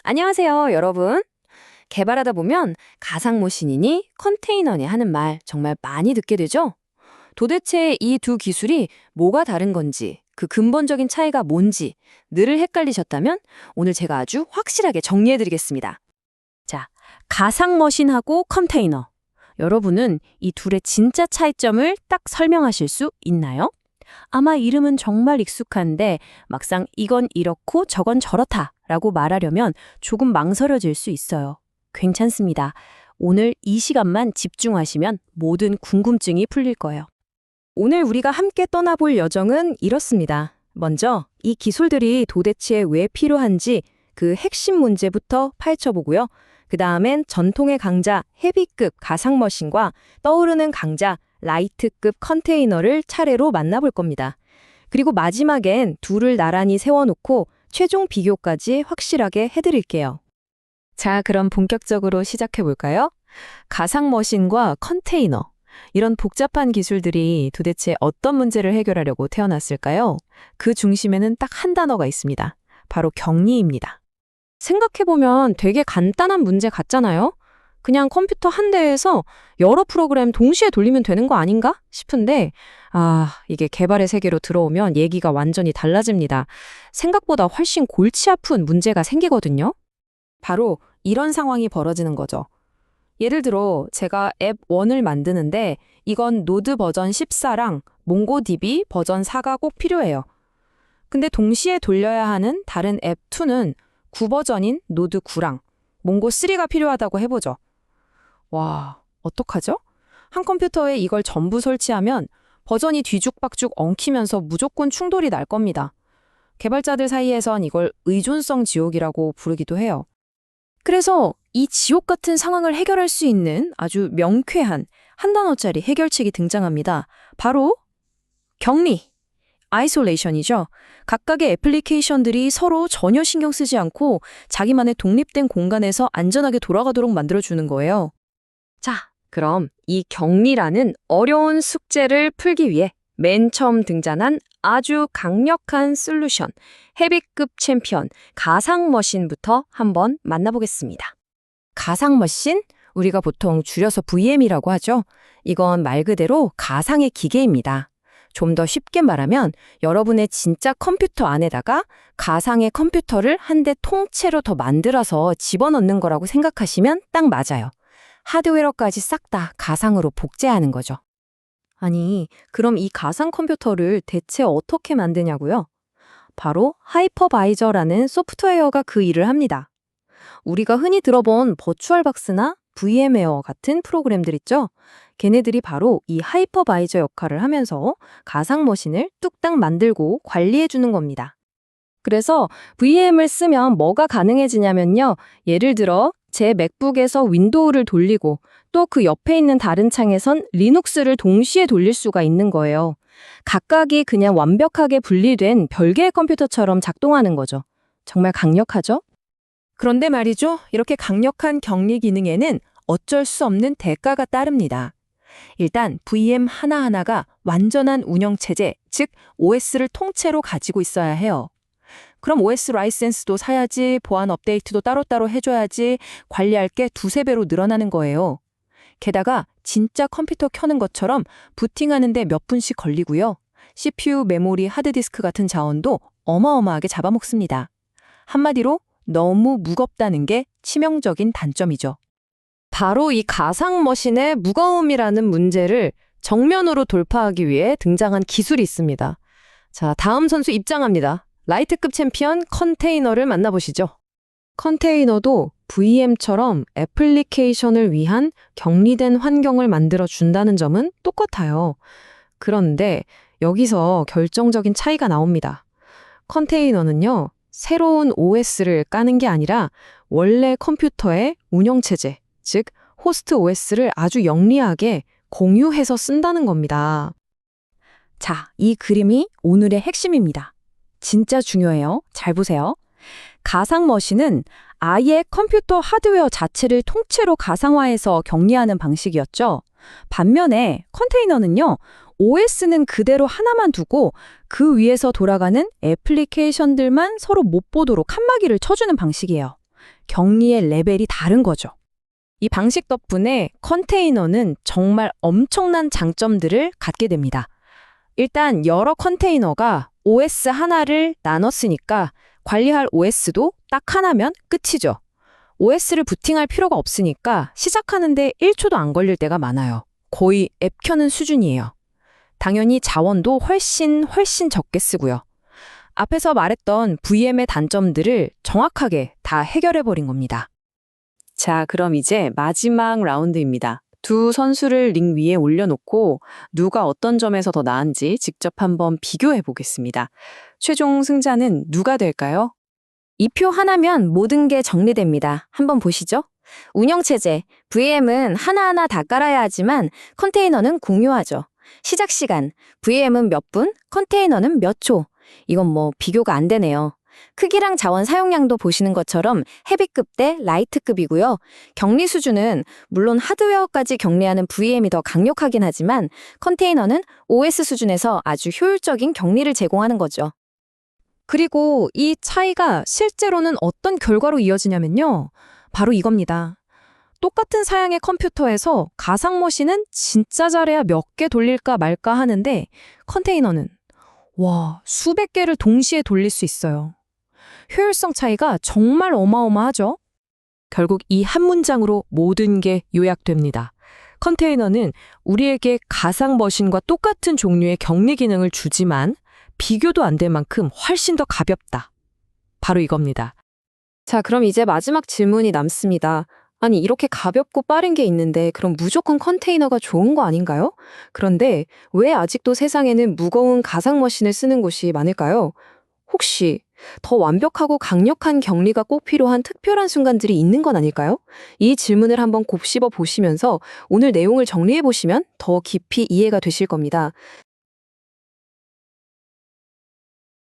안녕하세요, 여러분. 개발하다 보면 가상머신이니 컨테이너니 하는 말 정말 많이 듣게 되죠? 도대체 이 두 기술이 뭐가 다른 건지, 그 근본적인 차이가 뭔지 늘 헷갈리셨다면 오늘 제가 아주 확실하게 정리해드리겠습니다. 자, 가상머신하고 컨테이너. 여러분은 이 둘의 진짜 차이점을 딱 설명하실 수 있나요? 아마 이름은 정말 익숙한데 막상 이건 이렇고 저건 저렇다 라고 말하려면 조금 망설여질 수 있어요. 괜찮습니다. 오늘 이 시간만 집중하시면 모든 궁금증이 풀릴 거예요. 오늘 우리가 함께 떠나볼 여정은 이렇습니다. 먼저 이 기술들이 도대체 왜 필요한지 그 핵심 문제부터 파헤쳐보고요. 그 다음엔 전통의 강자 헤비급 가상머신과 떠오르는 강자 라이트급 컨테이너를 차례로 만나볼 겁니다. 그리고 마지막엔 둘을 나란히 세워놓고 최종 비교까지 확실하게 해드릴게요. 자, 그럼 본격적으로 시작해볼까요? 가상머신과 컨테이너. 이런 복잡한 기술들이 도대체 어떤 문제를 해결하려고 태어났을까요? 그 중심에는 딱 한 단어가 있습니다. 바로 격리입니다. 생각해보면 되게 간단한 문제 같잖아요? 그냥 컴퓨터 한 대에서 여러 프로그램 동시에 돌리면 되는 거 아닌가 싶은데 이게 개발의 세계로 들어오면 얘기가 완전히 달라집니다. 생각보다 훨씬 골치 아픈 문제가 생기거든요. 바로 이런 상황이 벌어지는 거죠. 예를 들어 제가 앱 1을 만드는데 이건 노드 버전 14랑 몽고DB 버전 4가 꼭 필요해요. 근데 동시에 돌려야 하는 다른 앱 2는 9 버전인 노드 9랑 몽고 3가 필요하다고 해보죠. 와, 어떡하죠? 한 컴퓨터에 이걸 전부 설치하면 버전이 뒤죽박죽 엉키면서 무조건 충돌이 날 겁니다. 개발자들 사이에선 이걸 의존성 지옥이라고 부르기도 해요. 그래서 이 지옥 같은 상황을 해결할 수 있는 아주 명쾌한 한 단어짜리 해결책이 등장합니다. 바로 격리, 아이솔레이션이죠. 각각의 애플리케이션들이 서로 전혀 신경 쓰지 않고 자기만의 독립된 공간에서 안전하게 돌아가도록 만들어주는 거예요. 자, 그럼 이 격리라는 어려운 숙제를 풀기 위해 맨 처음 등장한 아주 강력한 솔루션, 헤비급 챔피언, 가상머신부터 한번 만나보겠습니다. 가상머신? 우리가 보통 줄여서 VM이라고 하죠. 이건 말 그대로 가상의 기계입니다. 좀 더 쉽게 말하면 여러분의 진짜 컴퓨터 안에다가 가상의 컴퓨터를 한 대 통째로 더 만들어서 집어넣는 거라고 생각하시면 딱 맞아요. 하드웨어까지 싹 다 가상으로 복제하는 거죠. 아니, 그럼 이 가상 컴퓨터를 대체 어떻게 만드냐고요? 바로 하이퍼바이저라는 소프트웨어가 그 일을 합니다. 우리가 흔히 들어본 버추얼박스나 VM웨어 같은 프로그램들 있죠? 걔네들이 바로 이 하이퍼바이저 역할을 하면서 가상머신을 뚝딱 만들고 관리해주는 겁니다. 그래서 VM을 쓰면 뭐가 가능해지냐면요. 예를 들어 제 맥북에서 윈도우를 돌리고 또 그 옆에 있는 다른 창에선 리눅스를 동시에 돌릴 수가 있는 거예요. 각각이 그냥 완벽하게 분리된 별개의 컴퓨터처럼 작동하는 거죠. 정말 강력하죠? 그런데 말이죠. 이렇게 강력한 격리 기능에는 어쩔 수 없는 대가가 따릅니다. 일단 VM 하나하나가 완전한 운영체제, 즉 OS를 통째로 가지고 있어야 해요. 그럼 OS 라이센스도 사야지, 보안 업데이트도 따로따로 해줘야지, 관리할 게 두세 배로 늘어나는 거예요. 게다가 진짜 컴퓨터 켜는 것처럼 부팅하는데 몇 분씩 걸리고요. CPU, 메모리, 하드디스크 같은 자원도 어마어마하게 잡아먹습니다. 한마디로 너무 무겁다는 게 치명적인 단점이죠. 바로 이 가상머신의 무거움이라는 문제를 정면으로 돌파하기 위해 등장한 기술이 있습니다. 자, 다음 선수 입장합니다. 라이트급 챔피언 컨테이너를 만나보시죠. 컨테이너도 VM처럼 애플리케이션을 위한 격리된 환경을 만들어 준다는 점은 똑같아요. 그런데 여기서 결정적인 차이가 나옵니다. 컨테이너는요, 새로운 OS를 까는 게 아니라 원래 컴퓨터의 운영체제, 즉 호스트 OS를 아주 영리하게 공유해서 쓴다는 겁니다. 자, 이 그림이 오늘의 핵심입니다. 진짜 중요해요. 잘 보세요. 가상머신은 아예 컴퓨터 하드웨어 자체를 통째로 가상화해서 격리하는 방식이었죠. 반면에 컨테이너는요, OS는 그대로 하나만 두고 그 위에서 돌아가는 애플리케이션들만 서로 못 보도록 칸막이를 쳐주는 방식이에요. 격리의 레벨이 다른 거죠. 이 방식 덕분에 컨테이너는 정말 엄청난 장점들을 갖게 됩니다. 일단 여러 컨테이너가 OS 하나를 나눴으니까 관리할 OS도 딱 하나면 끝이죠. OS를 부팅할 필요가 없으니까 시작하는데 1초도 안 걸릴 때가 많아요. 거의 앱 켜는 수준이에요. 당연히 자원도 훨씬 적게 쓰고요. 앞에서 말했던 VM의 단점들을 정확하게 다 해결해버린 겁니다. 자, 그럼 이제 마지막 라운드입니다. 두 선수를 링 위에 올려놓고 누가 어떤 점에서 더 나은지 직접 한번 비교해 보겠습니다. 최종 승자는 누가 될까요? 이 표 하나면 모든 게 정리됩니다. 한번 보시죠. 운영체제, VM은 하나하나 다 깔아야 하지만 컨테이너는 공유하죠. 시작 시간, VM은 몇 분, 컨테이너는 몇 초. 이건 뭐 비교가 안 되네요. 크기랑 자원 사용량도 보시는 것처럼 헤비급 대 라이트급이고요. 격리 수준은 물론 하드웨어까지 격리하는 VM이 더 강력하긴 하지만 컨테이너는 OS 수준에서 아주 효율적인 격리를 제공하는 거죠. 그리고 이 차이가 실제로는 어떤 결과로 이어지냐면요. 바로 이겁니다. 똑같은 사양의 컴퓨터에서 가상머신은 진짜 잘해야 몇 개 돌릴까 말까 하는데 컨테이너는 수백 개를 동시에 돌릴 수 있어요. 효율성 차이가 정말 어마어마하죠? 결국 이 한 문장으로 모든 게 요약됩니다. 컨테이너는 우리에게 가상머신과 똑같은 종류의 격리 기능을 주지만 비교도 안 될 만큼 훨씬 더 가볍다. 바로 이겁니다. 자, 그럼 이제 마지막 질문이 남습니다. 아니, 이렇게 가볍고 빠른 게 있는데 그럼 무조건 컨테이너가 좋은 거 아닌가요? 그런데 왜 아직도 세상에는 무거운 가상머신을 쓰는 곳이 많을까요? 혹시 더 완벽하고 강력한 격리가 꼭 필요한 특별한 순간들이 있는 건 아닐까요? 이 질문을 한번 곱씹어 보시면서 오늘 내용을 정리해 보시면 더 깊이 이해가 되실 겁니다.